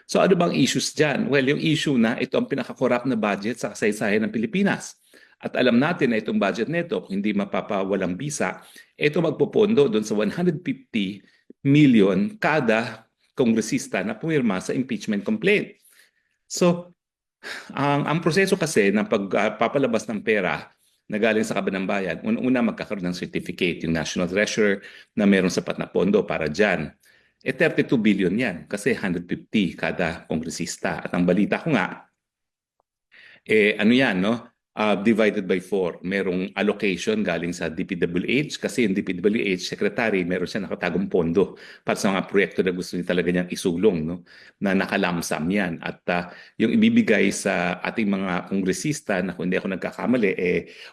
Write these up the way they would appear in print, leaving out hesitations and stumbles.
So ano bang issues dyan? Well, yung issue na ito ang pinaka-corrupt na budget sa kasaysayan ng Pilipinas. At alam natin na itong budget nito, kung hindi mapapawalang bisa, ito magpopondo doon sa 150 million kada kongresista na pumirma sa impeachment complaint. So, ang proseso kasi ng pagpapalabas ng pera na galing sa kaban ng bayan, una magkakaroon ng certificate, yung National Treasurer na mayroong sapat na pondo para dyan. 32 billion yan kasi 150 kada kongresista. At ang balita ko nga, ano yan, no? Divided by 4. Merong allocation galing sa DPWH kasi yung DPWH secretary, meron siya nakatagong pondo para sa mga proyekto na gusto niya talaga niyang isulong, no? Na nakalamsam yan. At yung ibibigay sa ating mga kongresista na kung hindi ako nagkakamali,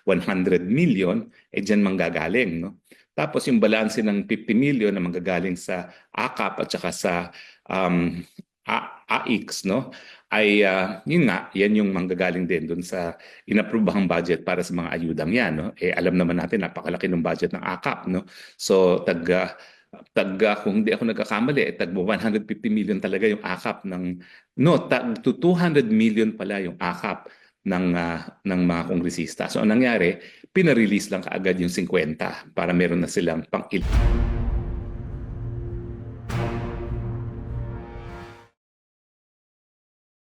100 million, dyan manggagaling, no? Tapos yung balanse ng 50 million na manggagaling sa AKAP at saka sa um, AIX, no? Ay yun nga, yan yung manggagaling din doon sa inaprubahang budget para sa mga ayudang yan, no? Alam naman natin napakalaki ng budget ng AKAP, no? So kung hindi ako nagkakamali, tag 150 million talaga yung AKAP tag to 200 million pala yung AKAP ng mga kongresista. So ang nangyari, pinarelease lang kaagad yung 50 para meron na silang pang